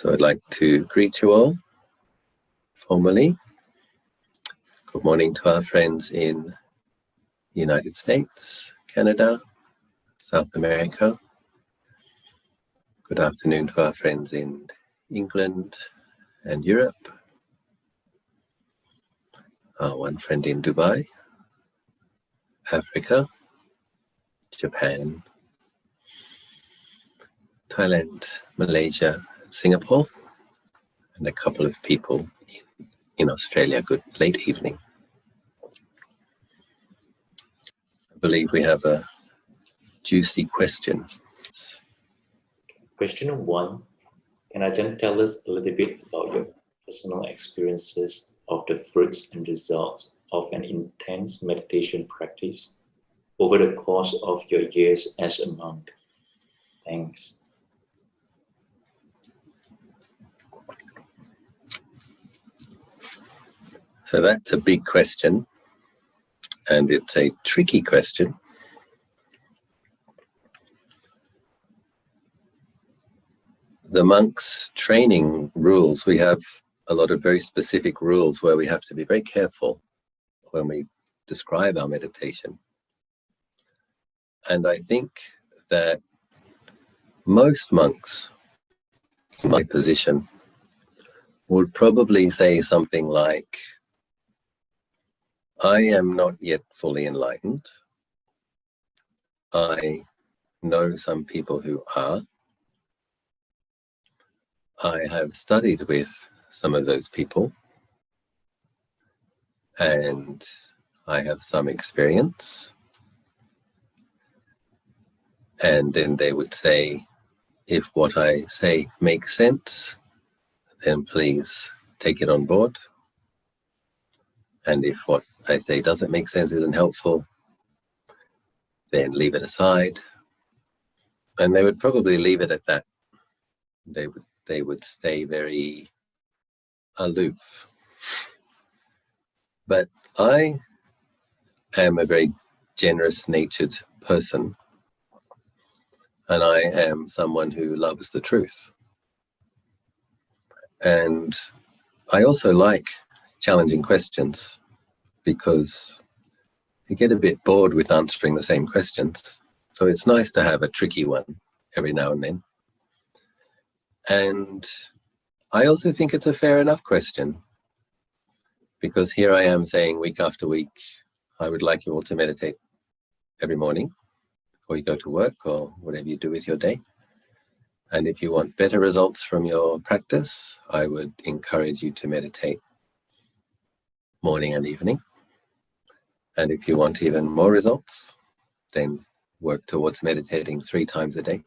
So I'd like to greet you all formally. Good morning to our friends in the United States, Canada, South America. Good afternoon to our friends in England and Europe. Our one friend in Dubai, Africa, Japan, Thailand, Malaysia, Singapore, and a couple of people in Australia. Good late evening. I believe we have a juicy question. Question 1. Can Ajahn tell us a little bit about your personal experiences of the fruits and results of an intense meditation practice over the course of your years as a monk? Thanks. So that's a big question, and it's a tricky question. The monks' training rules, we have a lot of very specific rules where we have to be very careful when we describe our meditation. And I think that most monks in my position would probably say something like, I am not yet fully enlightened. I know some people who are. I have studied with some of those people, and I have some experience. And then they would say, if what I say makes sense, then please take it on board. And if what I say doesn't make sense, isn't helpful, then leave it aside. And they would probably leave it at that. They would stay very aloof. But I am a very generous-natured person, and I am someone who loves the truth. And I also like challenging questions, because you get a bit bored with answering the same questions. So it's nice to have a tricky one every now and then. And I also think it's a fair enough question, because here I am saying week after week, I would like you all to meditate every morning before you go to work or whatever you do with your day. And if you want better results from your practice, I would encourage you to meditate morning and evening. And if you want even more results, then work towards meditating 3 times a day.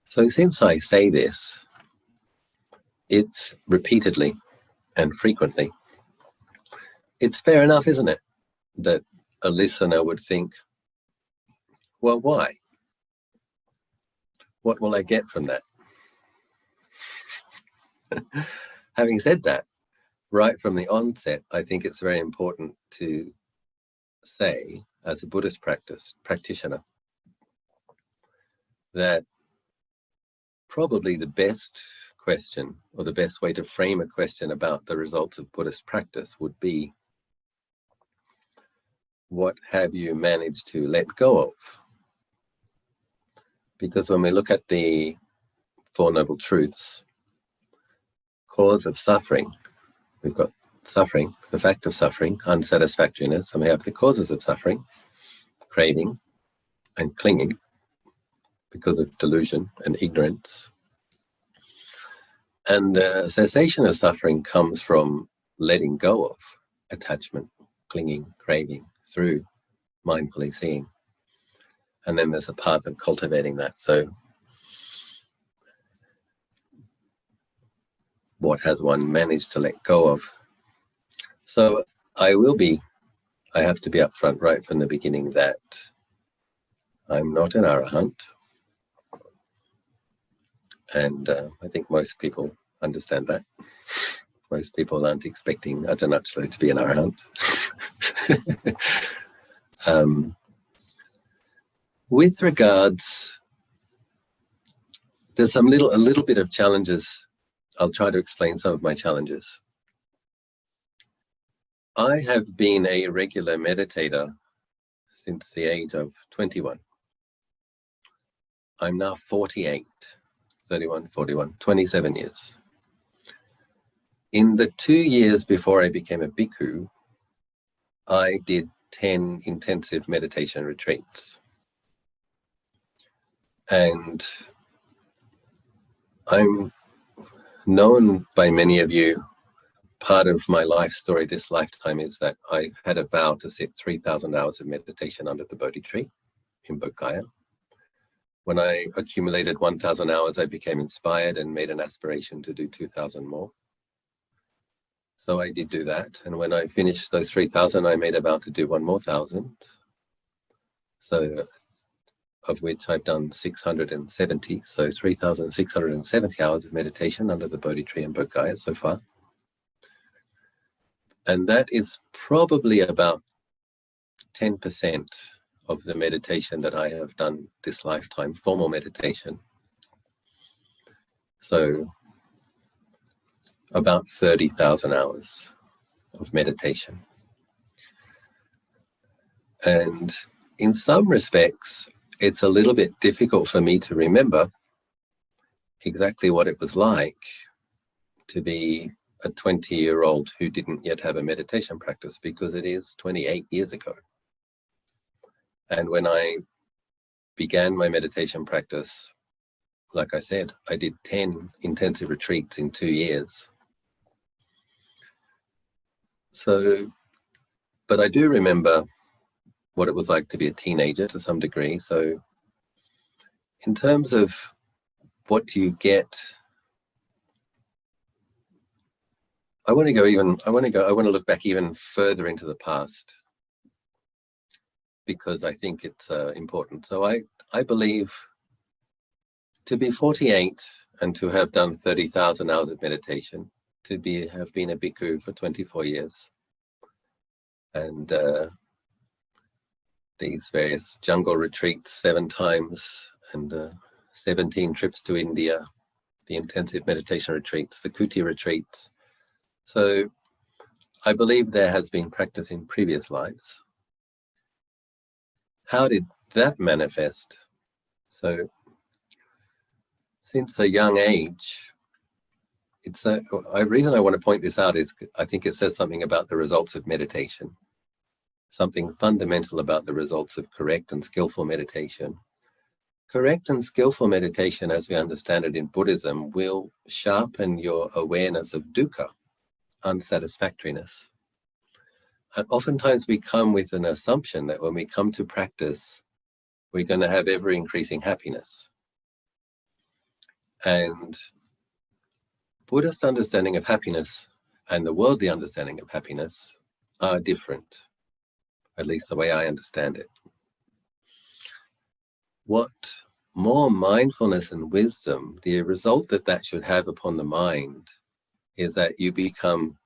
So since I say this, it's repeatedly and frequently, it's fair enough, isn't it, that a listener would think, well, why? What will I get from that? Having said that, right from the onset, I think it's very important to say, as a Buddhist practitioner, that probably the best question, or the best way to frame a question about the results of Buddhist practice would be, what have you managed to let go of? Because when we look at the Four Noble Truths, cause of suffering, we've got suffering, the fact of suffering, unsatisfactoriness, and we have the causes of suffering, craving and clinging because of delusion and ignorance. And cessation of suffering comes from letting go of attachment, clinging, craving through mindfully seeing. And then there's a path of cultivating that. So what has one managed to let go of? So I have to be upfront right from the beginning that I'm not an arahant. And I think most people understand that. Most people aren't expecting Ajahn Achulo to be an arahant. With regards, there's a little bit of challenges I'll try to explain some of my challenges. I have been a regular meditator since the age of 21. I'm now 48, 31, 41, 27 years. In the 2 years before I became a bhikkhu, I did 10 intensive meditation retreats. And I'm known by many of you. Part of my life story this lifetime is that I had a vow to sit 3,000 hours of meditation under the Bodhi tree in Bodh Gaya. When I accumulated 1,000 hours, I became inspired and made an aspiration to do 2,000 more. So I did do that. And when I finished those 3,000, I made a vow to do 1 more 1,000. So of which I've done 670. So 3,670 hours of meditation under the Bodhi tree in Bodh Gaya so far. And that is probably about 10% of the meditation that I have done this lifetime, formal meditation. So about 30,000 hours of meditation. And in some respects, it's a little bit difficult for me to remember exactly what it was like to be a 20-year-old who didn't yet have a meditation practice, because it is 28 years ago. And when I began my meditation practice, like I said, I did 10 intensive retreats in 2 years. So, but I do remember what it was like to be a teenager to some degree. So in terms of what do you get, I want to look back even further into the past, because I think it's important. So I believe to be 48 and to have done 30,000 hours of meditation, to have been a bhikkhu for 24 years, and these various jungle retreats 7 times, and 17 trips to India, the intensive meditation retreats, the Kuti retreats. So I believe there has been practice in previous lives. How did that manifest? So since a young age, reason I want to point this out is I think it says something about the results of meditation, something fundamental about the results of correct and skillful meditation. Correct and skillful meditation, as we understand it in Buddhism, will sharpen your awareness of dukkha, unsatisfactoriness. And oftentimes we come with an assumption that when we come to practice, we're going to have ever-increasing happiness. And Buddhist understanding of happiness and the worldly understanding of happiness are different, at least the way I understand it. What more mindfulness and wisdom, the result that should have upon the mind is that you become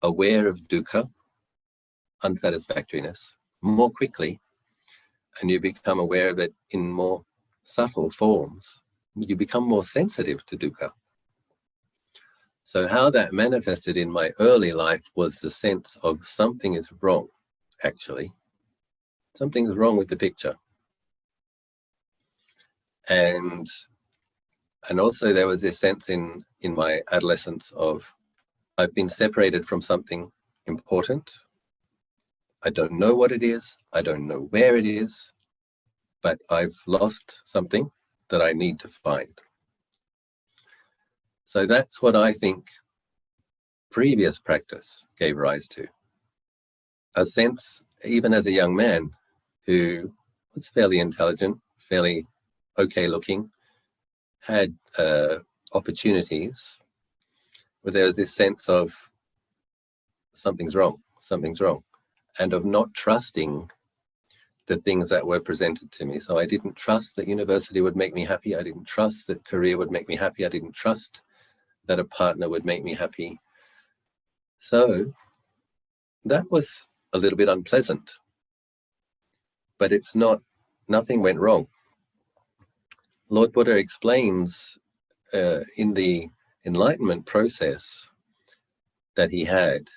aware of dukkha, unsatisfactoriness, more quickly, and you become aware of it in more subtle forms. You become more sensitive to dukkha. So how that manifested in my early life was the sense of something is wrong, actually. Something's wrong with the picture. And also there was this sense in my adolescence of I've been separated from something important. I don't know what it is. I don't know where it is, but I've lost something that I need to find. So that's what I think previous practice gave rise to. A sense, even as a young man who was fairly intelligent, fairly okay looking, had opportunities, where there was this sense of something's wrong, and of not trusting the things that were presented to me. So I didn't trust that university would make me happy. I didn't trust that career would make me happy. I didn't trust that a partner would make me happy. So that was a little bit unpleasant, but it's not, nothing went wrong. Lord Buddha explains in the enlightenment process that he had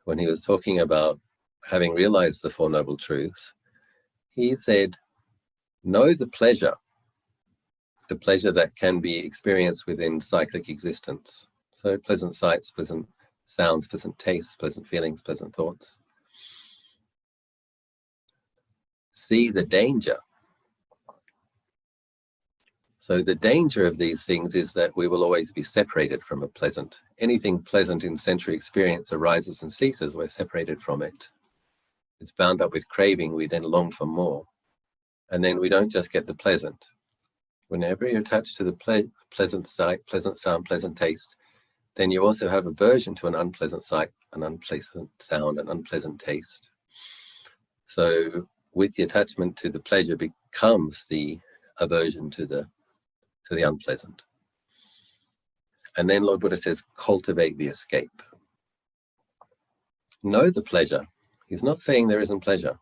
when he was talking about having realized the Four Noble Truths, he said, know the pleasure that can be experienced within cyclic existence. So pleasant sights, pleasant sounds, pleasant tastes, pleasant feelings, pleasant thoughts. See the danger. So the danger of these things is that we will always be separated from a pleasant. Anything pleasant in sensory experience arises and ceases. We're separated from it. It's bound up with craving. We then long for more. And then we don't just get the pleasant. Whenever you're attached to the pleasant sight, pleasant sound, pleasant taste, then you also have aversion to an unpleasant sight, an unpleasant sound, an unpleasant taste. So with the attachment to the pleasure becomes the aversion to the unpleasant. And then Lord Buddha says, cultivate the escape. Know the pleasure. He's not saying there isn't pleasure.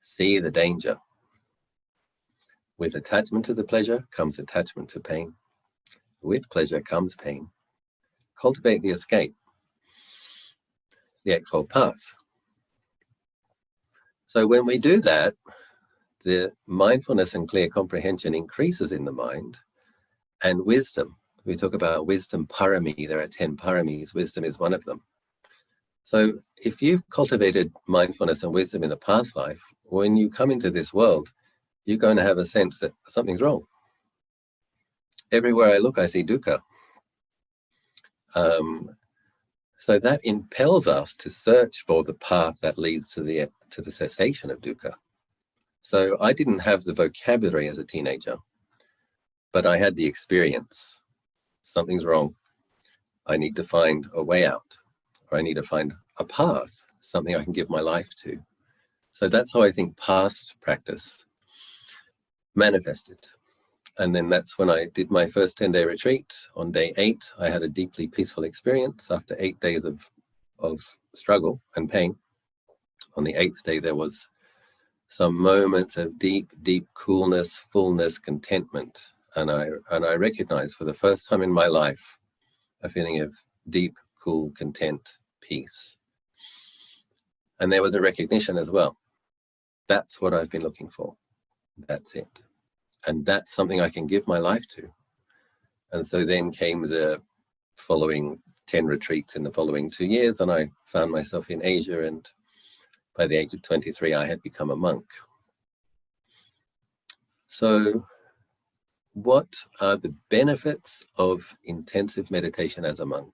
See the danger. With attachment to the pleasure comes attachment to pain. With pleasure comes pain. Cultivate the escape, the Eightfold Path. So when we do that, the mindfulness and clear comprehension increases in the mind, and wisdom. We talk about wisdom parami. There are 10 paramis. Wisdom is one of them. So if you've cultivated mindfulness and wisdom in the past life, when you come into this world, you're going to have a sense that something's wrong. Everywhere I look, I see dukkha. So that impels us to search for the path that leads to the cessation of dukkha. So I didn't have the vocabulary as a teenager, but I had the experience. Something's wrong. I need to find a way out, or I need to find a path, something I can give my life to. So that's how I think past practice manifested. And then that's when I did my first 10-day retreat. On day 8, I had a deeply peaceful experience after 8 days of struggle and pain. On the 8th day, there was some moments of deep, deep coolness, fullness, contentment. And I recognized for the first time in my life a feeling of deep, cool, content, peace. And there was a recognition as well. That's what I've been looking for. That's it. And that's something I can give my life to. And so then came the following 10 retreats in the following 2 years, and I found myself in Asia, and by the age of 23, I had become a monk. So what are the benefits of intensive meditation as a monk?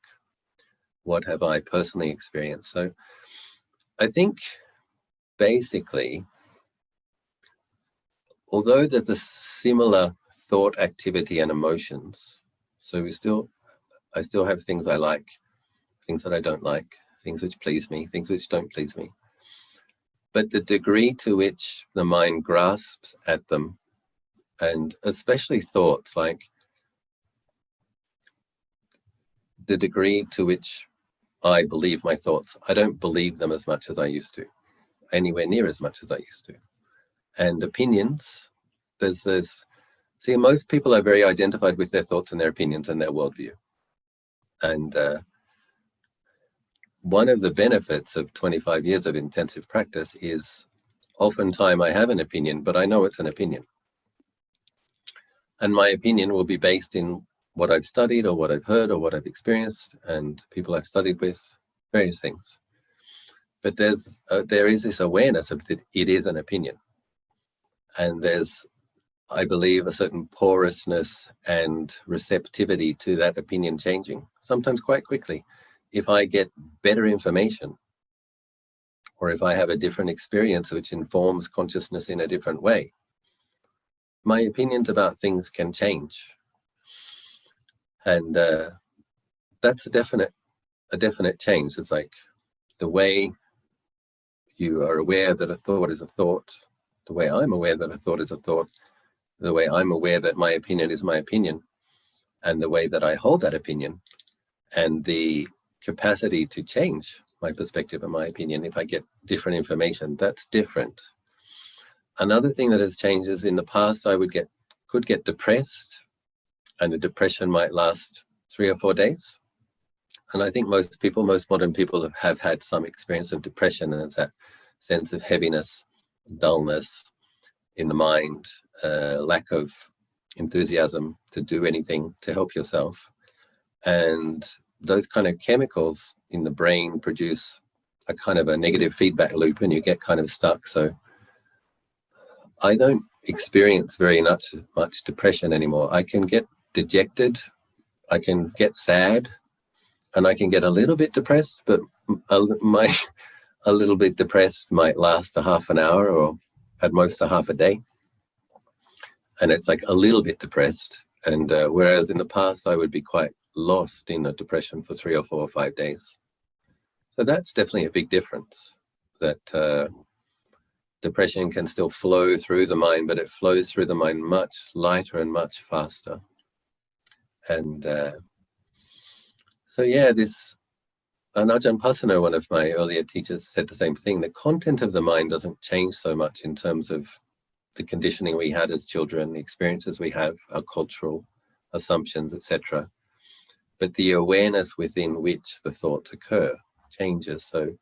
What have I personally experienced? So I think basically, although there's a similar thought, activity, and emotions, so I still have things I like, things that I don't like, things which please me, things which don't please me. But the degree to which the mind grasps at them, and especially thoughts, like the degree to which I believe my thoughts, I don't believe them as much as I used to, anywhere near as much as I used to. And opinions, see, most people are very identified with their thoughts and their opinions and their worldview. And one of the benefits of 25 years of intensive practice is oftentimes I have an opinion, but I know it's an opinion. And my opinion will be based in what I've studied or what I've heard or what I've experienced and people I've studied with, various things. But there is this awareness of that it is an opinion. And there's, I believe, a certain porousness and receptivity to that opinion changing, sometimes quite quickly. If I get better information, or if I have a different experience which informs consciousness in a different way, my opinions about things can change. And that's a definite change. It's like the way you are aware that a thought is a thought, the way I'm aware that a thought is a thought, the way I'm aware that my opinion is my opinion, and the way that I hold that opinion, and the capacity to change my perspective and my opinion if I get different information, that's different. Another thing that has changed is in the past I could get depressed, and the depression might last 3 or 4 days. And I think most modern people have had some experience of depression, and it's that sense of heaviness, dullness in the mind, lack of enthusiasm to do anything to help yourself. And those kind of chemicals in the brain produce a kind of a negative feedback loop, and you get kind of stuck. So I don't experience very much depression anymore. I can get dejected, I can get sad, and I can get a little bit depressed, but a little bit depressed might last a half an hour or at most a half a day. And it's like a little bit depressed. And whereas in the past, I would be quite lost in a depression for 3 or 4 or 5 days. So that's definitely a big difference, that depression can still flow through the mind, but it flows through the mind much lighter and much faster. And so yeah, this Ajahn Pasano, one of my earlier teachers, said the same thing. The content of the mind doesn't change so much in terms of the conditioning we had as children, the experiences we have, our cultural assumptions, etc. But the awareness within which the thoughts occur changes. So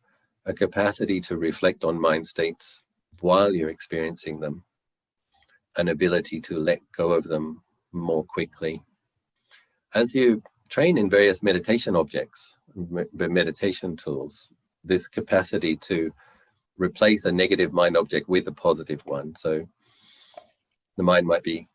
a capacity to reflect on mind states while you're experiencing them, an ability to let go of them more quickly. As you train in various meditation objects, meditation tools, this capacity to replace a negative mind object with a positive one. So the mind might be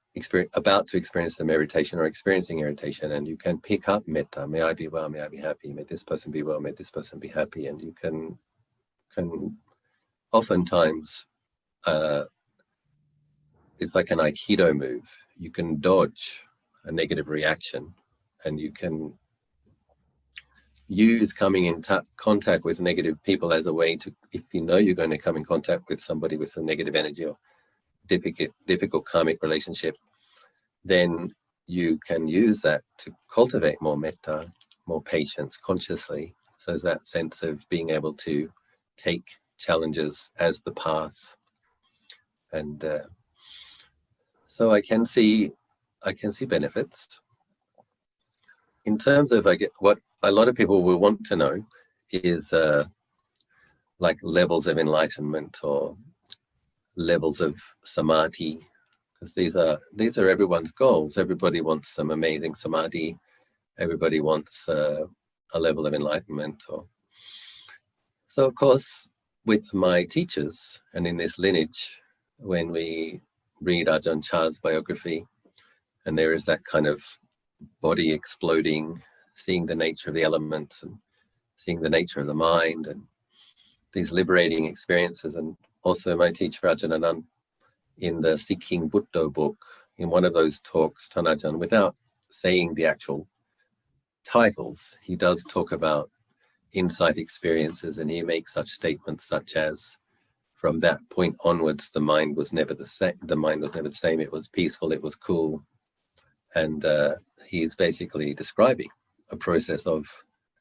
about to experience some irritation or experiencing irritation, and you can pick up metta. May I be well, may I be happy, may this person be well, may this person be happy. And you can oftentimes, it's like an Aikido move. You can dodge a negative reaction, and you can use coming in contact with negative people as a way to, if you know you're going to come in contact with somebody with a negative energy or difficult karmic relationship, then you can use that to cultivate more metta, more patience consciously. So there's that sense of being able to take challenges as the path. And so I can see benefits. In terms of, I get what a lot of people will want to know is like levels of enlightenment or levels of samadhi, because these are everyone's goals. Everybody wants some amazing samadhi. Everybody wants a level of enlightenment. So of course, with my teachers and in this lineage, when we read Ajahn Chah's biography, and there is that kind of body exploding, seeing the nature of the elements and seeing the nature of the mind and these liberating experiences. And also my teacher Ajahn Anan, in the Seeking Buddha book, in one of those talks, Tanajan, without saying the actual titles, he does talk about insight experiences, and he makes such statements such as, from that point onwards, the mind was never the same. The mind was never the same. It was peaceful. It was cool. And he's basically describing a process of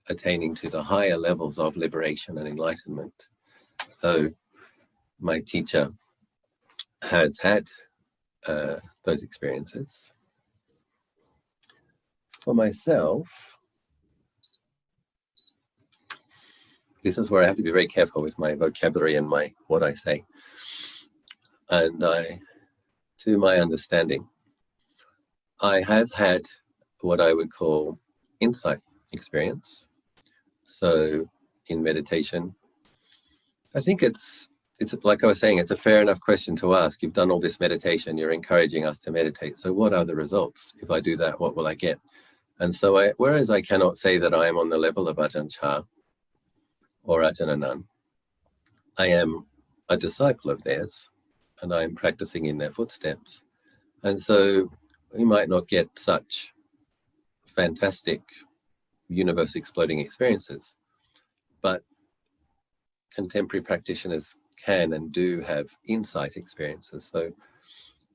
attaining to the higher levels of liberation and enlightenment. So my teacher has had those experiences. For myself, this is where I have to be very careful with my vocabulary and what I say. And to my understanding, I have had what I would call insight experience. So in meditation, I think it's like I was saying, it's a fair enough question to ask. You've done all this meditation, you're encouraging us to meditate. So what are the results? If I do that, what will I get? And so whereas I cannot say that I am on the level of Ajahn Chah or Ajahn Anan, I am a disciple of theirs, and I am practicing in their footsteps. And so we might not get such fantastic universe exploding experiences, but contemporary practitioners can and do have insight experiences. So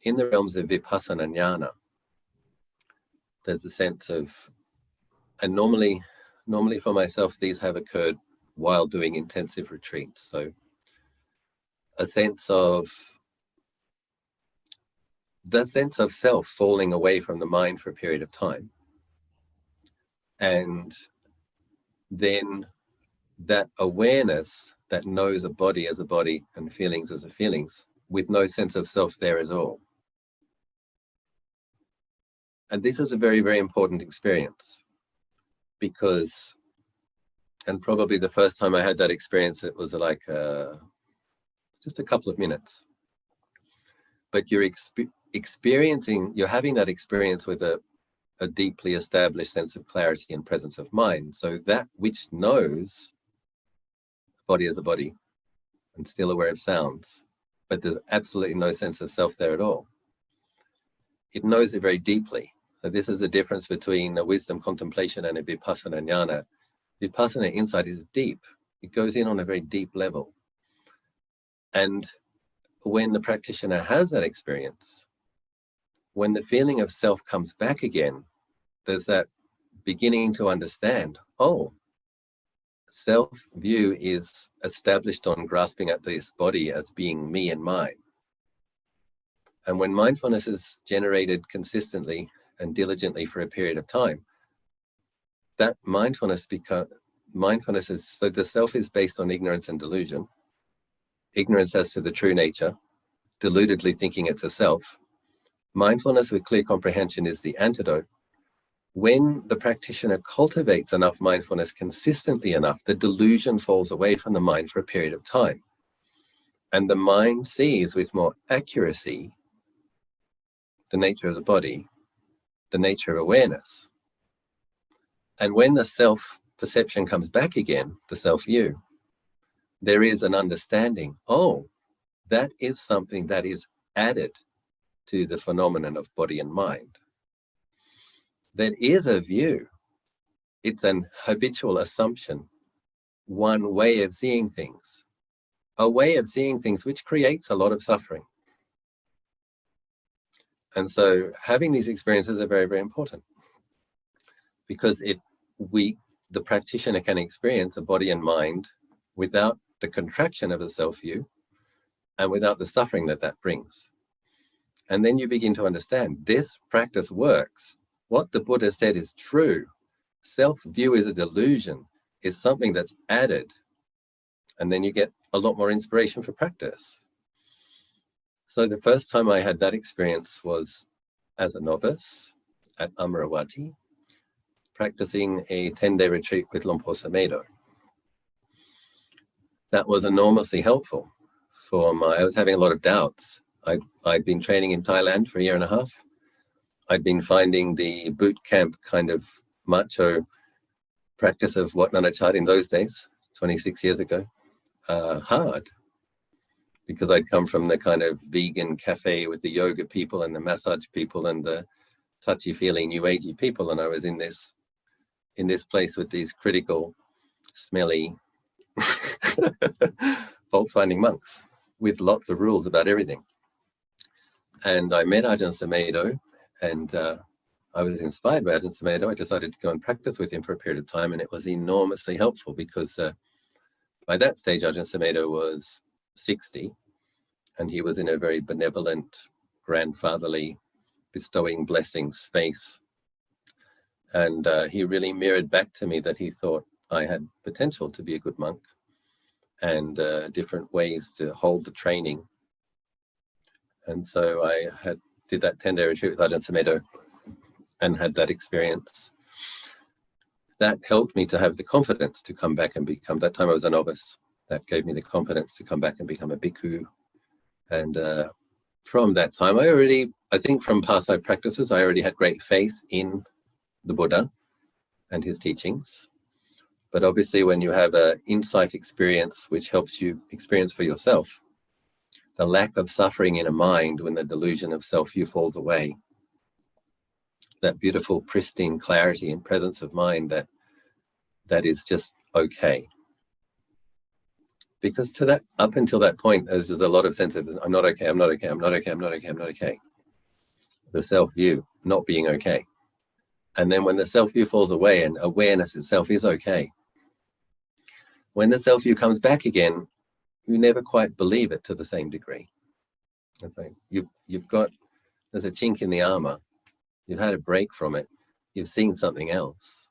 in the realms of vipassana jnana, there's a sense of, and normally for myself, these have occurred while doing intensive retreats. So a sense of, the sense of self falling away from the mind for a period of time. And then that awareness that knows a body as a body and feelings as a feelings, with no sense of self there at all. And this is a very, very important experience, because, and probably the first time I had that experience, it was like just a couple of minutes. But you're experiencing, you're having that experience with a deeply established sense of clarity and presence of mind. So that which knows body as a body and still aware of sounds, but there's absolutely no sense of self there at all. It knows it very deeply. So this is the difference between a wisdom contemplation and a vipassana jnana. Vipassana insight is deep. It goes in on a very deep level. And when the practitioner has that experience, when the feeling of self comes back again, there's that beginning to understand, oh, self-view is established on grasping at this body as being me and mine. And when mindfulness is generated consistently and diligently for a period of time, that mindfulness is, so the self is based on ignorance and delusion. Ignorance as to the true nature, deludedly thinking it's a self. Mindfulness with clear comprehension is the antidote. When the practitioner cultivates enough mindfulness consistently enough, the delusion falls away from the mind for a period of time. And the mind sees with more accuracy the nature of the body, the nature of awareness. And when the self-perception comes back again, the self-view, there is an understanding, oh, that is something that is added to the phenomenon of body and mind. That is a view. It's an habitual assumption, one way of seeing things, a way of seeing things which creates a lot of suffering. And so having these experiences are very, very important, because the practitioner can experience a body and mind without the contraction of a self-view and without the suffering that that brings. And then you begin to understand this practice works. What the Buddha said is true. Self-view is a delusion, is something that's added. And then you get a lot more inspiration for practice. So the first time I had that experience was as a novice at Amaravati, practicing a 10-day retreat with Luang Por Sumedho. That was enormously helpful I was having a lot of doubts. I'd been training in Thailand for a year and a half. I'd been finding the boot camp kind of macho practice of Wat Nanachad in those days, 26 years ago, hard, because I'd come from the kind of vegan cafe with the yoga people and the massage people and the touchy-feely new agey people, and I was in this place with these critical, smelly, fault-finding monks with lots of rules about everything. And I met Ajahn Sumedho, and I was inspired by Ajahn Sumedho. I decided to go and practice with him for a period of time, and it was enormously helpful because by that stage, Ajahn Sumedho was 60, and he was in a very benevolent, grandfatherly, bestowing blessings space. And he really mirrored back to me that he thought I had potential to be a good monk, and different ways to hold the training. And so I did that 10-day retreat with Ajahn Sumedho and had that experience. That helped me to have the confidence to come back and become, that time I was a novice, that gave me the confidence to come back and become a bhikkhu. And from that time, I think from past life practices, I already had great faith in the Buddha and his teachings. But obviously when you have an insight experience which helps you experience for yourself, the lack of suffering in a mind when the delusion of self-view falls away, that beautiful pristine clarity and presence of mind that is just okay. Because up until that point, there's just a lot of sense of I'm not okay, I'm not okay, I'm not okay, I'm not okay, I'm not okay. The self-view not being okay. And then when the self-view falls away and awareness itself is okay, when the self-view comes back again, you never quite believe it to the same degree. It's like there's a chink in the armor. You've had a break from it. You've seen something else.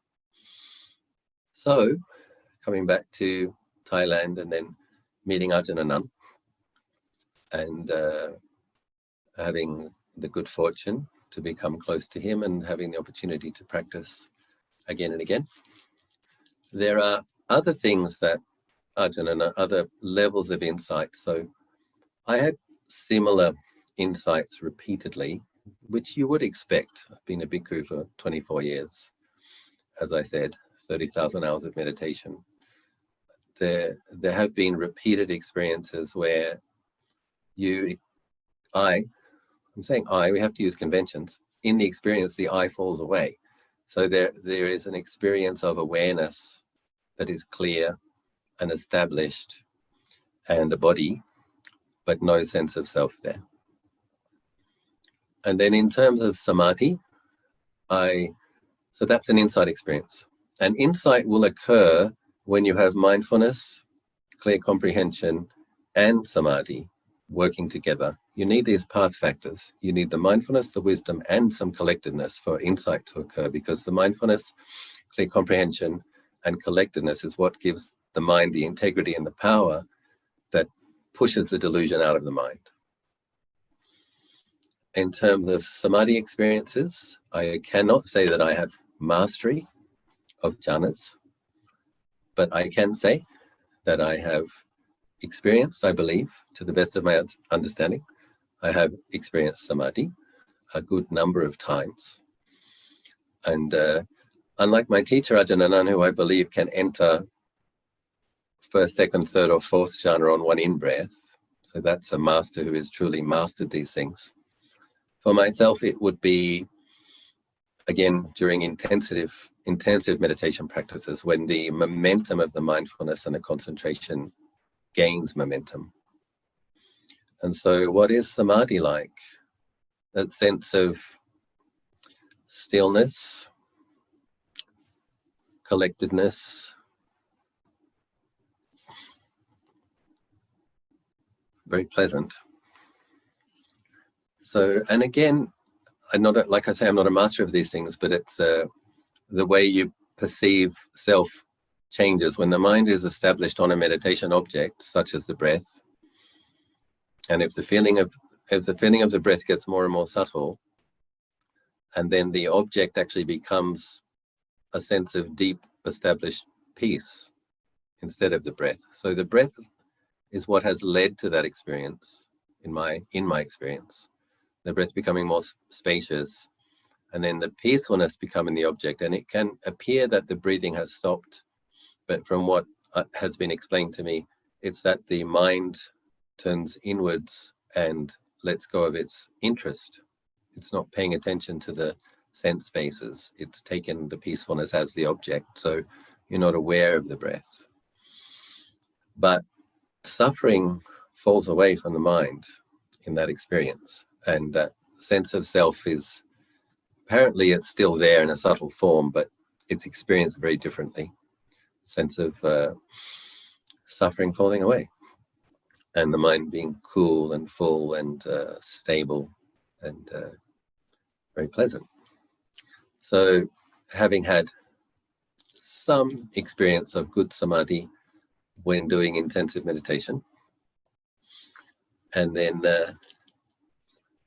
So coming back to Thailand and then meeting Ajahn Anan and having the good fortune to become close to him and having the opportunity to practice again and again. There are other things that Ajahn and other levels of insight. So I had similar insights repeatedly, which you would expect. I've been a bhikkhu for 24 years, as I said, 30,000 hours of meditation. There have been repeated experiences where I'm saying we have to use conventions. In the experience, the I falls away. So there is an experience of awareness that is clear and established and a body, but no sense of self there. And then in terms of samadhi, so that's an insight experience. And insight will occur when you have mindfulness, clear comprehension, and samadhi working together. You need these path factors. You need the mindfulness, the wisdom, and some collectedness for insight to occur, because the mindfulness, clear comprehension, and collectedness is what gives the mind the integrity and the power that pushes the delusion out of the mind. In terms of samadhi experiences, I cannot say that I have mastery of jhanas, but I can say that I have experienced, I believe, to the best of my understanding, I have experienced samadhi a good number of times. And unlike my teacher Ajahn Anan, who I believe can enter first, second, third, or fourth jhana on one in-breath, so that's a master who has truly mastered these things. For myself, it would be, again, during intensive meditation practices, when the momentum of the mindfulness and the concentration gains momentum. And so what is samadhi like? That sense of stillness, collectedness, very pleasant. So, and again, I'm not a master of these things, but it's the way you perceive self changes when the mind is established on a meditation object, such as the breath. And if the feeling of the breath gets more and more subtle, and then the object actually becomes a sense of deep established peace instead of the breath. So the breath is what has led to that experience in my experience. The breath becoming more spacious, and then the peacefulness becoming the object. And it can appear that the breathing has stopped, but from what has been explained to me, it's that the mind turns inwards and lets go of its interest. It's not paying attention to the sense spaces. It's taken the peacefulness as the object. So you're not aware of the breath. But suffering falls away from the mind in that experience. And that sense of self is, apparently it's still there in a subtle form, but it's experienced very differently. Sense of suffering falling away, and the mind being cool and full and stable and very pleasant. So having had some experience of good samadhi when doing intensive meditation, and then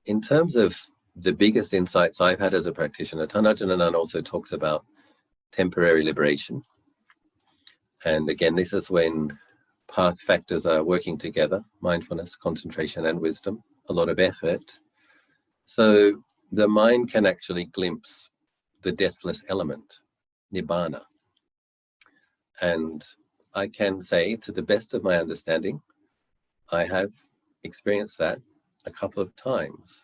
in terms of the biggest insights I've had as a practitioner, Ajahn Anan also talks about temporary liberation. And again, this is when path factors are working together, mindfulness, concentration, and wisdom, a lot of effort. So the mind can actually glimpse the deathless element, nibbana. And I can say, to the best of my understanding, I have experienced that a couple of times.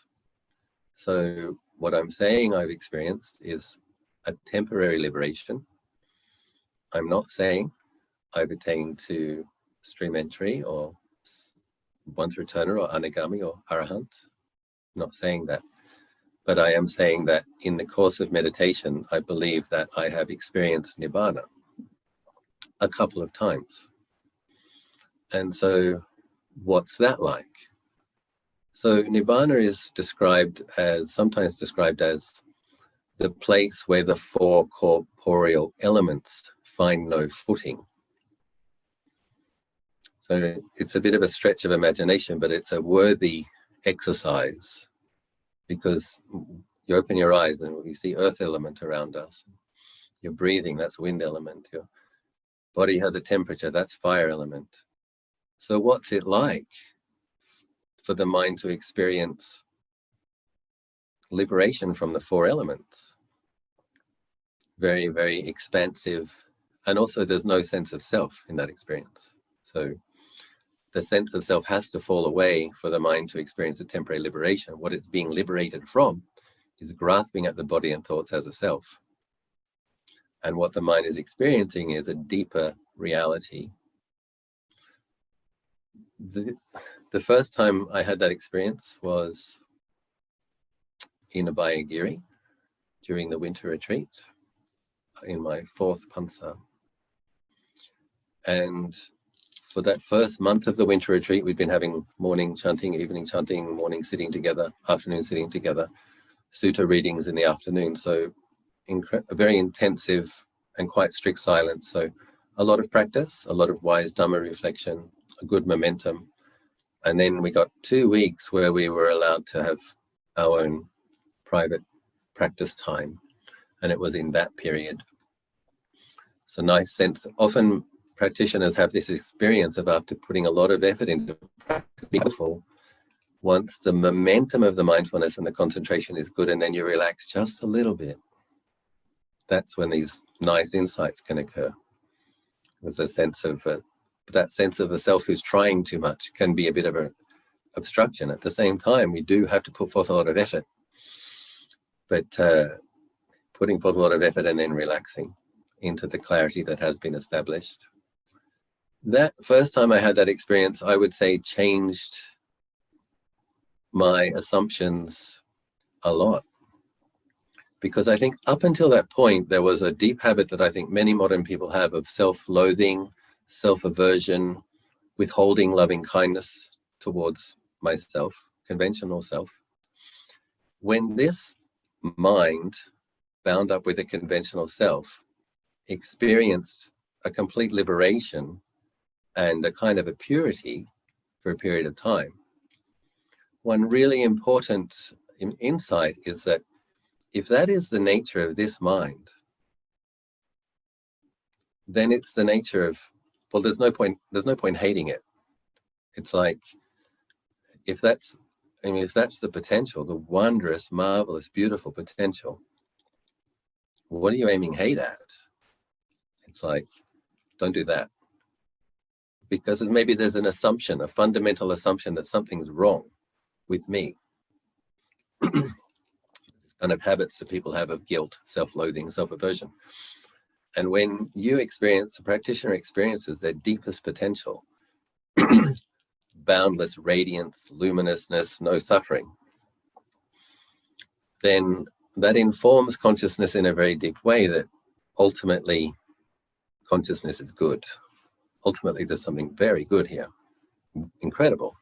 So what I'm saying I've experienced is a temporary liberation. I'm not saying I've attained to stream entry or once returner or anagami or arahant. I'm not saying that. But I am saying that in the course of meditation, I believe that I have experienced nibbana a couple of times. And so what's that like? So nibbana is sometimes described as the place where the four corporeal elements find no footing. So it's a bit of a stretch of imagination, but it's a worthy exercise, because you open your eyes and you see earth element around us. You're breathing, that's wind element. Your body has a temperature, that's fire element. So what's it like for the mind to experience liberation from the four elements? Very, very expansive. And also there's no sense of self in that experience. So the sense of self has to fall away for the mind to experience a temporary liberation. What it's being liberated from is grasping at the body and thoughts as a self. And what the mind is experiencing is a deeper reality. The first time I had that experience was in Abhayagiri during the winter retreat in my fourth pansa. And for that first month of the winter retreat, we'd been having morning chanting, evening chanting, morning sitting together, afternoon sitting together, sutta readings in the afternoon. So a very intensive and quite strict silence. So a lot of practice, a lot of wise Dhamma reflection, a good momentum. And then we got 2 weeks where we were allowed to have our own private practice time. And it was in that period. So nice sense. Often practitioners have this experience of, after putting a lot of effort into practice, beautiful, once the momentum of the mindfulness and the concentration is good, and then you relax just a little bit, that's when these nice insights can occur. There's a sense of that sense of the self who's trying too much can be a bit of an obstruction. At the same time, we do have to put forth a lot of effort, but putting forth a lot of effort and then relaxing into the clarity that has been established. That first time I had that experience, I would say, changed my assumptions a lot. Because I think up until that point, there was a deep habit that I think many modern people have of self-loathing, self-aversion, withholding loving kindness towards myself, conventional self. When this mind, bound up with a conventional self, experienced a complete liberation and a kind of a purity for a period of time, one really important insight is that if that is the nature of this mind, then it's the nature of, well, there's no point hating it. It's like, if that's the potential, the wondrous, marvelous, beautiful potential, what are you aiming hate at? It's like, don't do that. Because maybe there's an assumption, a fundamental assumption that something's wrong with me. Kind of habits that people have of guilt, self-loathing, self-aversion. And when you experience, the practitioner experiences their deepest potential, boundless radiance, luminousness, no suffering, then that informs consciousness in a very deep way that ultimately consciousness is good. Ultimately, there's something very good here, incredible.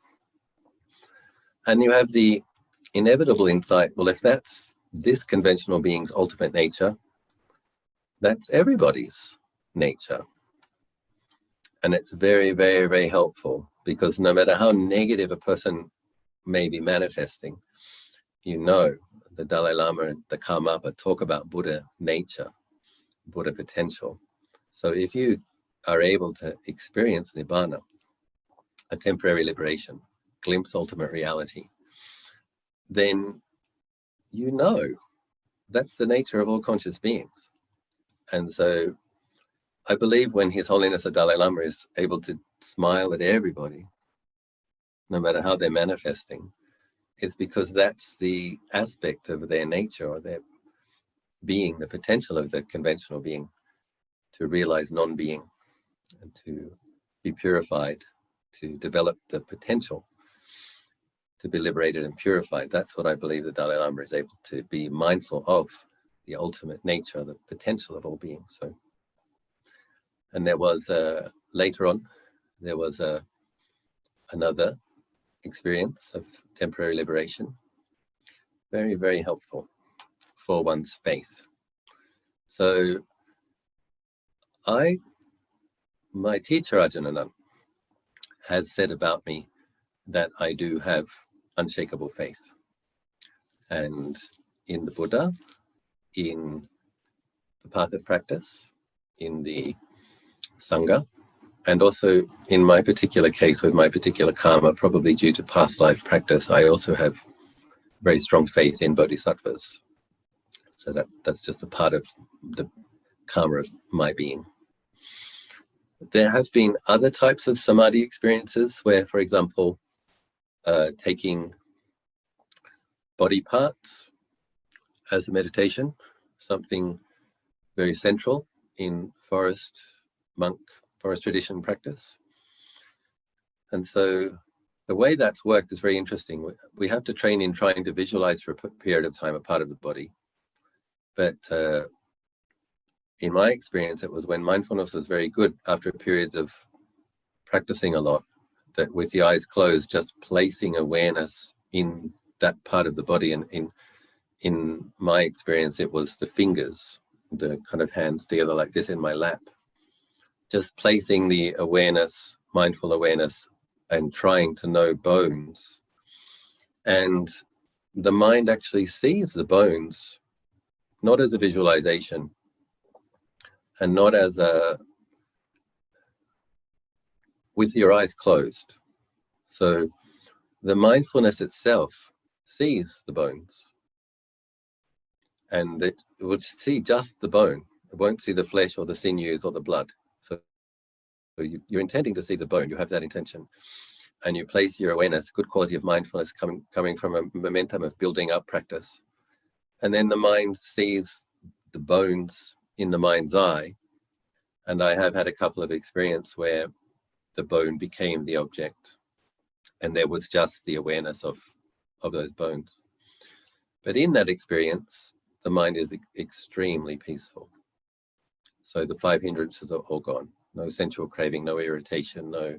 And you have the inevitable insight, well, if that's this conventional being's ultimate nature, that's everybody's nature. And it's very, very, very helpful, because no matter how negative a person may be manifesting, you know, the Dalai Lama and the Karmapa talk about Buddha nature, Buddha potential. So if you are able to experience Nibbana, a temporary liberation, glimpse ultimate reality, then you know that's the nature of all conscious beings. And so I believe when His Holiness the Dalai Lama is able to smile at everybody, no matter how they're manifesting, it's because that's the aspect of their nature or their being, the potential of the conventional being to realize non-being and to be purified, to develop the potential to be liberated and purified. That's what I believe the Dalai Lama is able to be mindful of, the ultimate nature, the potential of all beings. So, and there was later on, there was another experience of temporary liberation, very, very helpful for one's faith. So My teacher Ajahn has said about me that I do have unshakable faith, and in the Buddha, in the path of practice, in the Sangha, and also in my particular case with my particular karma, probably due to past life practice, I also have very strong faith in bodhisattvas. So that's just a part of the karma of my being. There have been other types of samadhi experiences where, for example, taking body parts as a meditation, something very central in forest tradition practice. And so the way that's worked is very interesting. We have to train in trying to visualize for a period of time a part of the body. But in my experience, it was when mindfulness was very good after periods of practicing a lot, that with the eyes closed, just placing awareness in that part of the body. And in my experience, it was the fingers, the kind of hands together like this in my lap, just placing the awareness, mindful awareness, and trying to know bones. And the mind actually sees the bones, not as a visualization and not as with your eyes closed. So the mindfulness itself sees the bones, and it will see just the bone. It won't see the flesh or the sinews or the blood. So you're intending to see the bone, you have that intention, and you place your awareness, good quality of mindfulness coming from a momentum of building up practice. And then the mind sees the bones in the mind's eye. And I have had a couple of experiences where the bone became the object, and there was just the awareness of those bones. But in that experience, the mind is extremely peaceful. So the 5 hindrances are all gone. No sensual craving, no irritation, no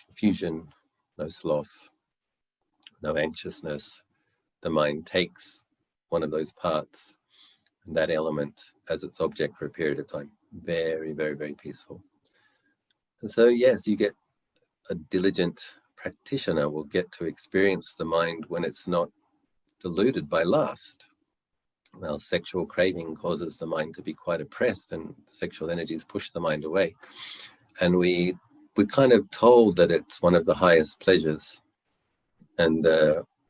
confusion, no sloth, no anxiousness. The mind takes one of those parts and that element as its object for a period of time. Very, very, very peaceful. And so, yes, you get a diligent practitioner will get to experience the mind when it's not deluded by lust. Well, sexual craving causes the mind to be quite oppressed, and sexual energies push the mind away. And we're kind of told that it's one of the highest pleasures. And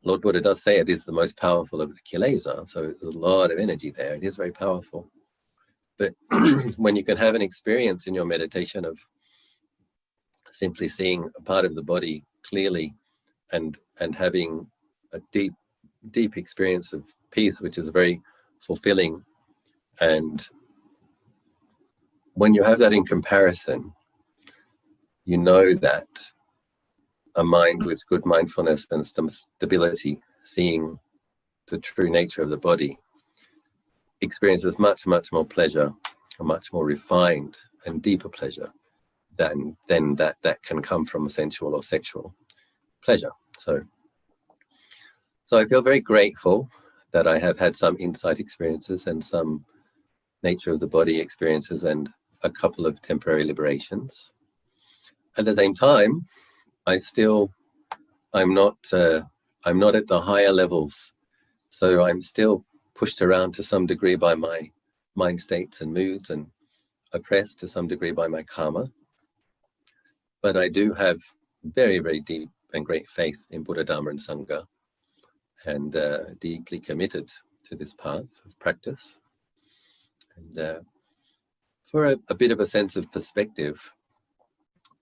Lord Buddha does say it is the most powerful of the kilesa, so there's a lot of energy there. It is very powerful. But when you can have an experience in your meditation of simply seeing a part of the body clearly and having a deep experience of peace, which is very fulfilling, and when you have that in comparison, you know that a mind with good mindfulness and some stability, seeing the true nature of the body, experiences much, much more pleasure, a much more refined and deeper pleasure than that can come from a sensual or sexual pleasure. So I feel very grateful that I have had some insight experiences and some nature of the body experiences and a couple of temporary liberations. At the same time, I'm not at the higher levels, so I'm still pushed around to some degree by my mind states and moods, and oppressed to some degree by my karma. But I do have very, very deep and great faith in Buddha, Dharma, and Sangha, and deeply committed to this path of practice. And for a bit of a sense of perspective,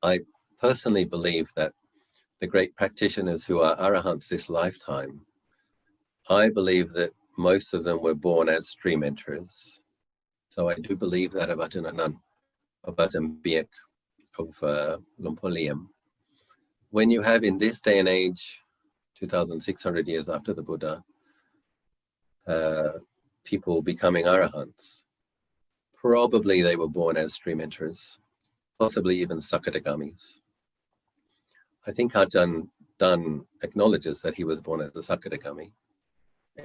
I personally believe that the great practitioners who are arahants this lifetime, I believe that most of them were born as stream enterers. So I do believe that of Ajahn Anan, of Ajahn Biek, of Luang Por Liam. When you have in this day and age, 2,600 years after the Buddha, people becoming arahants, probably they were born as stream enterers, possibly even sakadagamis. I think Ajahn Dun acknowledges that he was born as a sakadagami,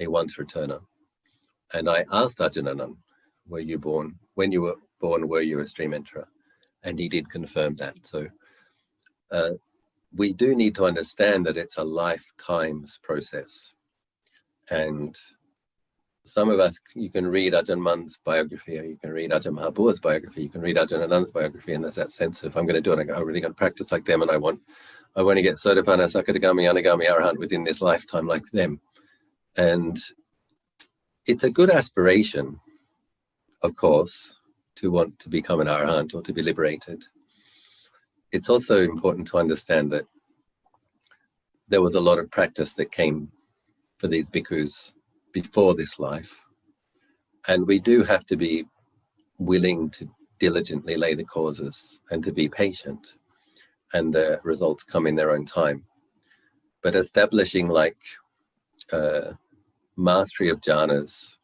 a once returner. And I asked Ajahn Anan, were you born? When you were born, were you a stream enterer? And he did confirm that. So we do need to understand that it's a lifetime's process. And some of us, you can read Ajahn Mun's biography, or you can read Ajahn Mahabua's biography, you can read Ajahn Anand's biography, and there's that sense of, I'm going to do it, I'm really going to practice like them, and I want to get Sotapanna, Sakadagami, Anagami, Arahant within this lifetime like them. And it's a good aspiration, of course, to want to become an Arahant or to be liberated. It's also important to understand that there was a lot of practice that came for these bhikkhus before this life. And we do have to be willing to diligently lay the causes and to be patient. And the results come in their own time. But establishing like mastery of jhanas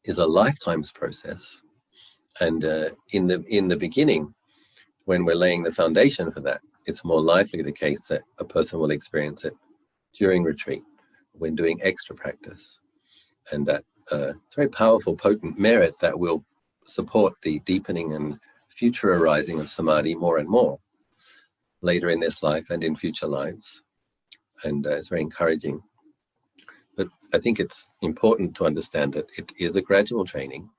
is a lifetime's process. And in the beginning, when we're laying the foundation for that, it's more likely the case that a person will experience it during retreat, when doing extra practice. And that it's very powerful, potent merit that will support the deepening and future arising of samadhi more and more later in this life and in future lives. And it's very encouraging. But I think it's important to understand that it is a gradual training.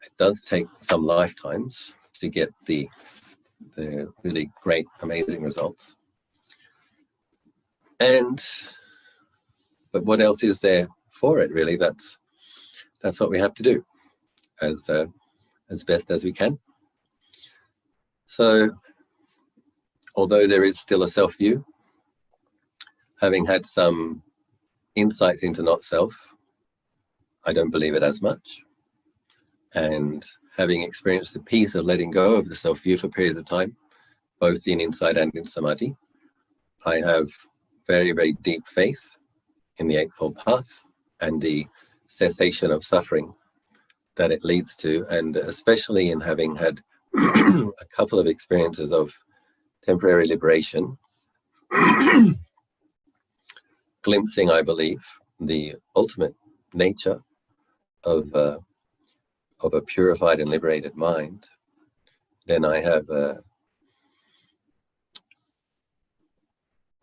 It does take some lifetimes to get the really great, amazing results. But what else is there for it, really? That's what we have to do as best as we can. So, although there is still a self-view, having had some insights into not self, I don't believe it as much. And having experienced the peace of letting go of the self-view for periods of time, both in insight and in samadhi, I have very, very deep faith in the Eightfold Path and the cessation of suffering that it leads to, and especially in having had a couple of experiences of temporary liberation, glimpsing, I believe, the ultimate nature of a purified and liberated mind. Then I have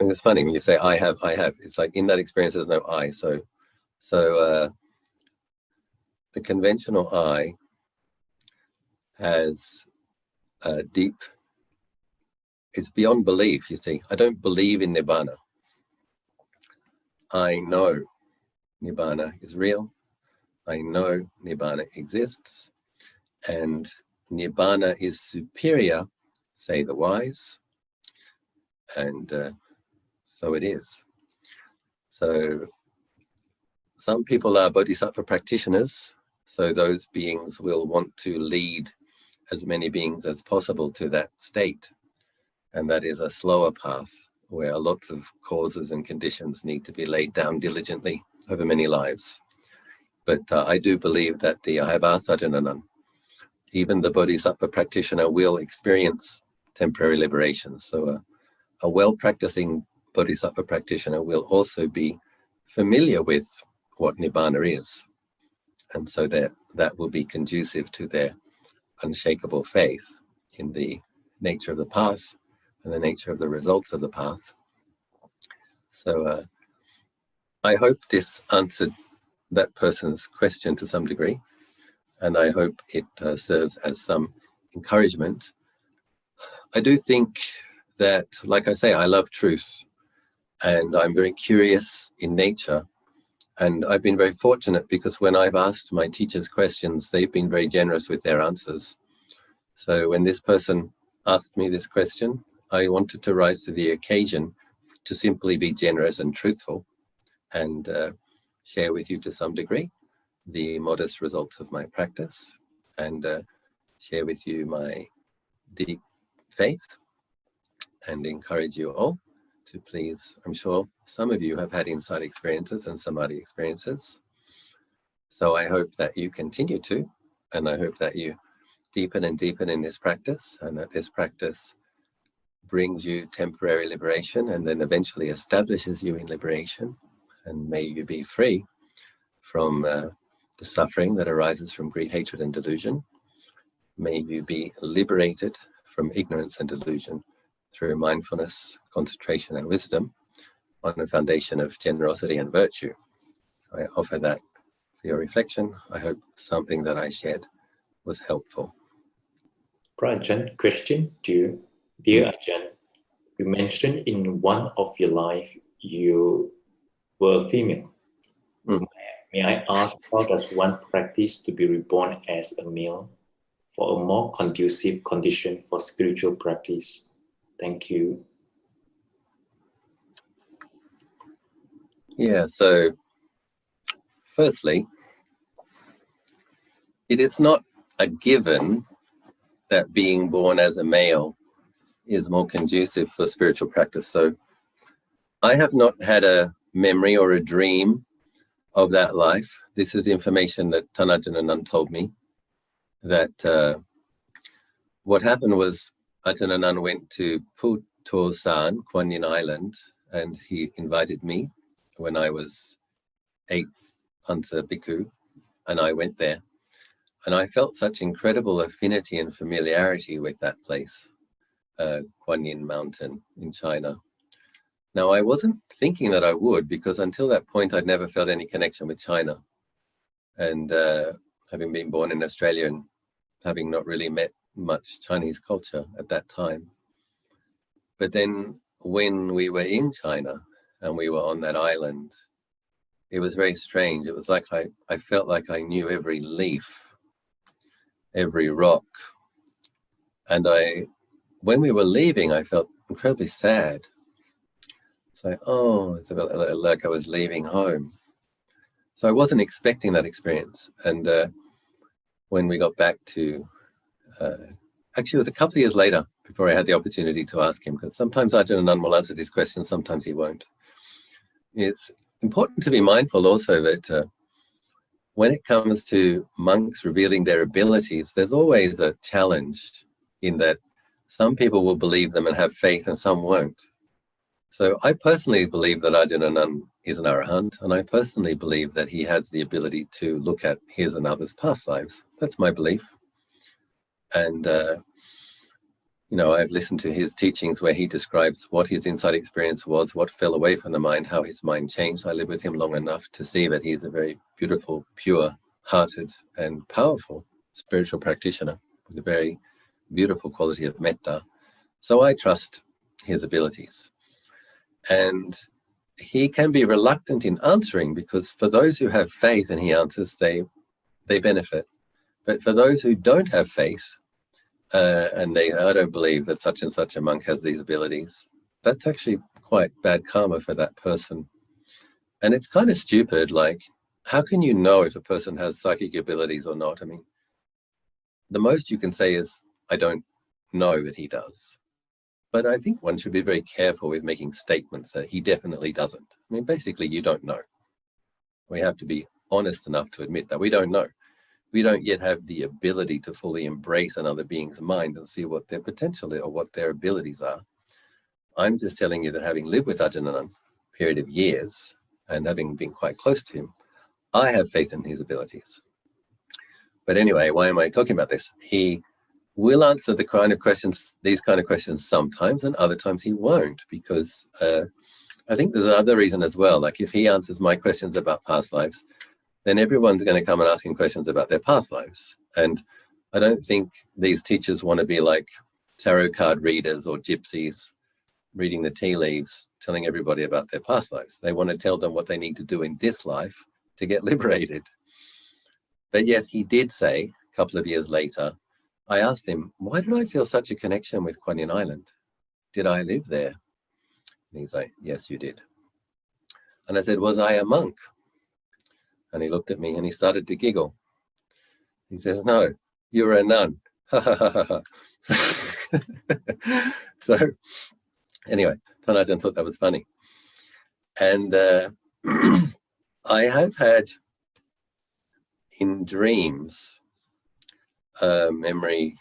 and it's funny when you say I have, it's like in that experience there's no I. So the conventional I has a deep, it's beyond belief, you see. I don't believe in Nibbana. I know Nibbana is real. I know Nibbana exists. And Nibbana is superior, say the wise. And so it is. So some people are bodhisattva practitioners. So those beings will want to lead as many beings as possible to that state. And that is a slower path where lots of causes and conditions need to be laid down diligently over many lives. But I do believe that I have asked Ajahn Anan, even the bodhisattva practitioner will experience temporary liberation. So a well-practicing bodhisattva practitioner will also be familiar with what Nibbana is. And so that will be conducive to their unshakable faith in the nature of the path and the nature of the results of the path. So I hope this answered that person's question to some degree, and I hope it serves as some encouragement. I do think that, like I say, I love truth, and I'm very curious in nature. And I've been very fortunate because when I've asked my teachers questions, they've been very generous with their answers. So when this person asked me this question, I wanted to rise to the occasion to simply be generous and truthful and share with you to some degree the modest results of my practice and share with you my deep faith and encourage you all to please, I'm sure some of you have had insight experiences and samadhi experiences. So I hope that you continue to, and I hope that you deepen and deepen in this practice, and that this practice brings you temporary liberation and then eventually establishes you in liberation. And may you be free from the suffering that arises from greed, hatred, and delusion. May you be liberated from ignorance and delusion through mindfulness, concentration, and wisdom on a foundation of generosity and virtue. So I offer that for your reflection. I hope something that I shared was helpful. Ajahn, question to you. Dear Ajahn, you mentioned in one of your life you were female. May I ask, how does one practice to be reborn as a male for a more conducive condition for spiritual practice? Thank you. Yeah, so firstly, it is not a given that being born as a male is more conducive for spiritual practice. So I have not had a memory or a dream of that life. This is information that Thanajan Anand told me, that what happened was Ajahn Anand went to Putosan, Kuan Yin Island, and he invited me when I was 8 Pansa Bhikkhu, and I went there. And I felt such incredible affinity and familiarity with that place, Kuan Yin Mountain in China. Now, I wasn't thinking that I would, because until that point, I'd never felt any connection with China. And having been born in Australia and having not really met much Chinese culture at that time. But then when we were in China and we were on that island, it was very strange. It was like I felt like I knew every leaf, every rock. And when we were leaving, I felt incredibly sad. So, it's like I was leaving home. So I wasn't expecting that experience. And when we got back to, actually it was a couple of years later before I had the opportunity to ask him, because sometimes Ajahn Anand will answer these questions, sometimes he won't. It's important to be mindful also that when it comes to monks revealing their abilities, there's always a challenge in that some people will believe them and have faith and some won't. So I personally believe that Ajahn Anand is an arahant, and I personally believe that he has the ability to look at his and others' past lives. That's my belief. And, I've listened to his teachings where he describes what his inside experience was, what fell away from the mind, how his mind changed. I lived with him long enough to see that he's a very beautiful, pure-hearted, and powerful spiritual practitioner with a very beautiful quality of metta. So I trust his abilities. And he can be reluctant in answering, because for those who have faith and he answers, they benefit. But for those who don't have faith, and I don't believe that such and such a monk has these abilities, that's actually quite bad karma for that person. And it's kind of stupid, like, how can you know if a person has psychic abilities or not? I mean, the most you can say is, I don't know that he does. But I think one should be very careful with making statements that he definitely doesn't. I mean, basically, you don't know. We have to be honest enough to admit that we don't know. We don't yet have the ability to fully embrace another being's mind and see what their potential is or what their abilities are. I'm just telling you that having lived with Ajahn Anand a period of years and having been quite close to him, I have faith in his abilities. But anyway, why am I talking about this? He will answer these kind of questions sometimes, and other times he won't, because I think there's another reason as well. Like, if he answers my questions about past lives, then everyone's going to come and ask him questions about their past lives. And I don't think these teachers want to be like tarot card readers or gypsies reading the tea leaves, telling everybody about their past lives. They want to tell them what they need to do in this life to get liberated. But yes, he did say a couple of years later, I asked him, why did I feel such a connection with Kuan Yin Island? Did I live there? And he's like, yes, you did. And I said, was I a monk? And he looked at me and he started to giggle. He says, no, you were a nun. So anyway, Thanajan thought that was funny. And I have had in dreams a memory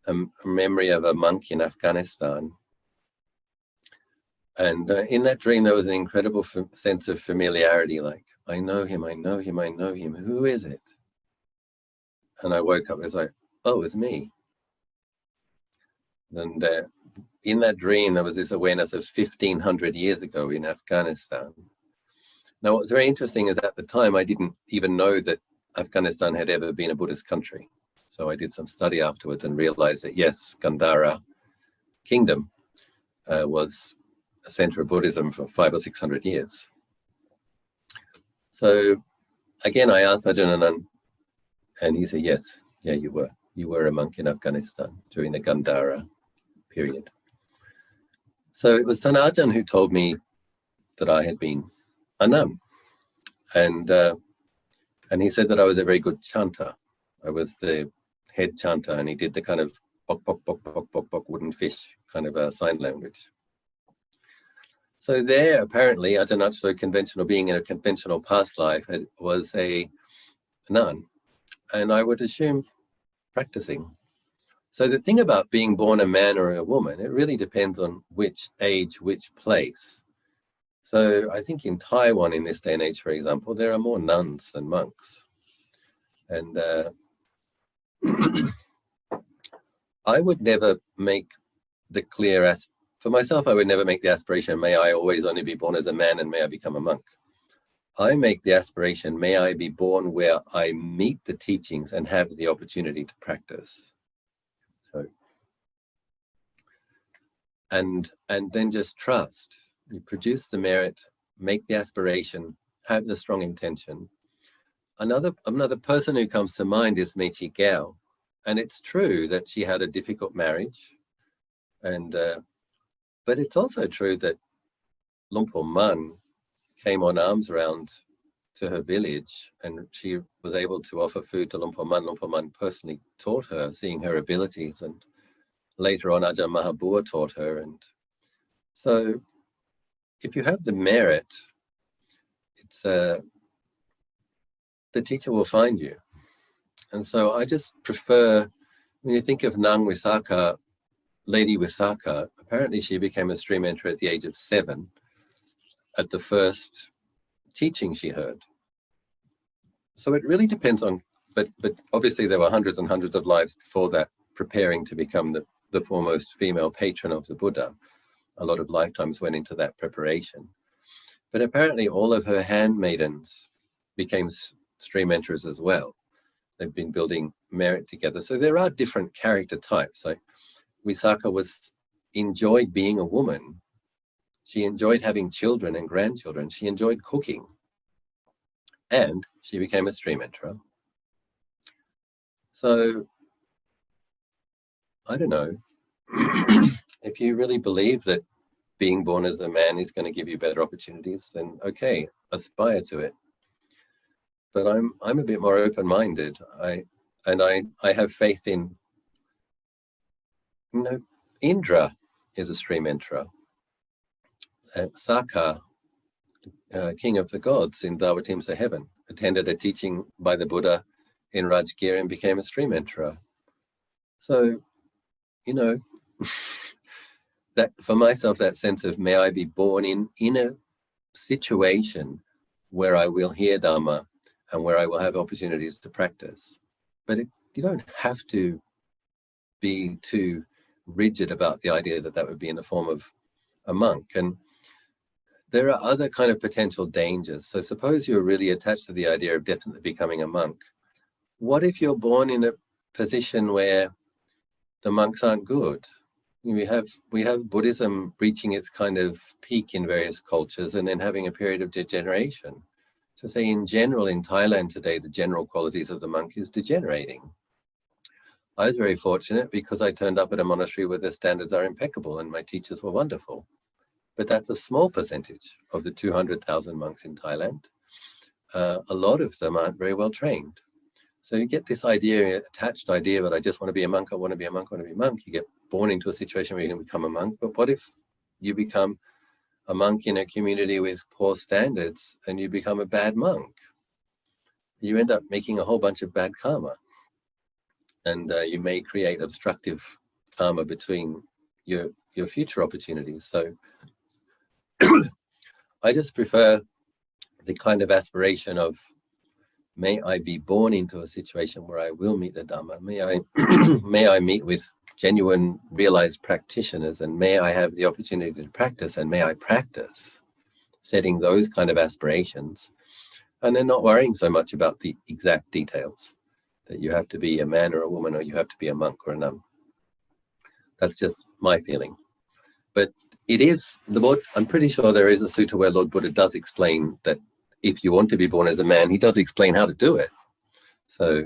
of a monk in Afghanistan. And in that dream, there was an incredible sense of familiarity, like, I know him, I know him, I know him. Who is it? And I woke up, it was like, oh, it was me. And in that dream, there was this awareness of 1500 years ago in Afghanistan. Now, what was very interesting is at the time, I didn't even know that Afghanistan had ever been a Buddhist country. So I did some study afterwards and realized that, yes, Gandhara kingdom was a center of Buddhism for 500 or 600 years. So again, I asked Ajahn, and he said, yes, yeah, you were a monk in Afghanistan during the Gandhara period. So it was Ajahn who told me that I had been a nun. And he said that I was a very good chanter. I was the head chanter, and he did the kind of bok, bok, bok, bok, bok, bok, wooden fish kind of sign language. So there, apparently, Ajahn Achso, conventional being in a conventional past life, was a nun, and I would assume practicing. So the thing about being born a man or a woman, it really depends on which age, which place. So I think in Taiwan in this day and age, for example, there are more nuns than monks. And I would never make the clear, for myself, I would never make the aspiration, may I always only be born as a man and may I become a monk. I make the aspiration, may I be born where I meet the teachings and have the opportunity to practice. So, and then just trust. You produce the merit, make the aspiration, have the strong intention. Another person who comes to mind is Mechi Gao. And it's true that she had a difficult marriage. And but it's also true that Lumpur Man came on arms round to her village, and she was able to offer food to Lumpur Man. Lumpur Man personally taught her, seeing her abilities, and later on Ajahn Mahabua taught her. And so if you have the merit, it's the teacher will find you. And so I just prefer, when you think of Nang Visakha, Lady Visakha, apparently she became a stream enterer at the age of 7 at the first teaching she heard. So it really depends on, but obviously there were hundreds and hundreds of lives before that preparing to become the foremost female patron of the Buddha. A lot of lifetimes went into that preparation. But apparently all of her handmaidens became stream enterers as well. They've been building merit together. So there are different character types. Like Visakha enjoyed being a woman. She enjoyed having children and grandchildren. She enjoyed cooking. And she became a stream enterer. So, I don't know. If you really believe that being born as a man is going to give you better opportunities, then okay, aspire to it. But I'm a bit more open-minded. I have faith in, Indra is a stream enterer. Sakha, king of the gods in Davatimsa heaven, attended a teaching by the Buddha in Rajgir and became a stream enterer. So, that for myself, that sense of may I be born in a situation where I will hear Dhamma and where I will have opportunities to practice. But you don't have to be too rigid about the idea that would be in the form of a monk. And there are other kind of potential dangers. So suppose you're really attached to the idea of definitely becoming a monk. What if you're born in a position where the monks aren't good? We have Buddhism reaching its kind of peak in various cultures and then having a period of degeneration. So say in general in Thailand today, the general qualities of the monk is degenerating. I was very fortunate because I turned up at a monastery where the standards are impeccable and my teachers were wonderful. But that's a small percentage of the 200,000 monks in Thailand. A lot of them aren't very well trained. So you get this attached idea that I just want to be a monk, I want to be a monk, I want to be a monk. You get born into a situation where you can become a monk. But what if you become a monk in a community with poor standards and you become a bad monk? You end up making a whole bunch of bad karma. And you may create obstructive karma between your future opportunities. So I just prefer the kind of aspiration of May I be born into a situation where I will meet the Dhamma. May I, may I meet with genuine realized practitioners, and may I have the opportunity to practice, and may I practice, setting those kind of aspirations, and then not worrying so much about the exact details, that you have to be a man or a woman, or you have to be a monk or a nun. That's just my feeling. But it is, the Lord, I'm pretty sure there is a sutta where Lord Buddha does explain that if you want to be born as a man, he does explain how to do it. So,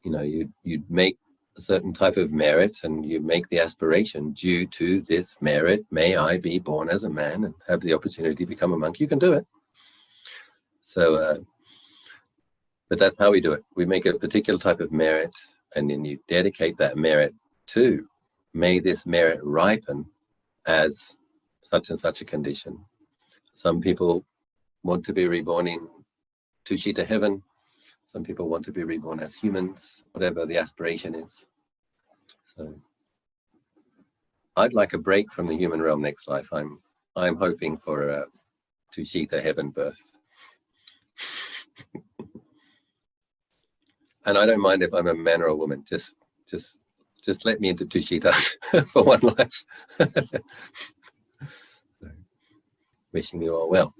you know, you'd make a certain type of merit, and you make the aspiration, due to this merit, may I be born as a man and have the opportunity to become a monk. You can do it. So, but that's how we do it. We make a particular type of merit, and then you dedicate that merit to, may this merit ripen as such and such a condition. Some people want to be reborn in Tushita heaven. Some people want to be reborn as humans, whatever the aspiration is. So I'd like a break from the human realm next life. I'm hoping for a Tushita heaven birth. And I don't mind if I'm a man or a woman. Just let me into Tushita for one life. So, wishing you all well.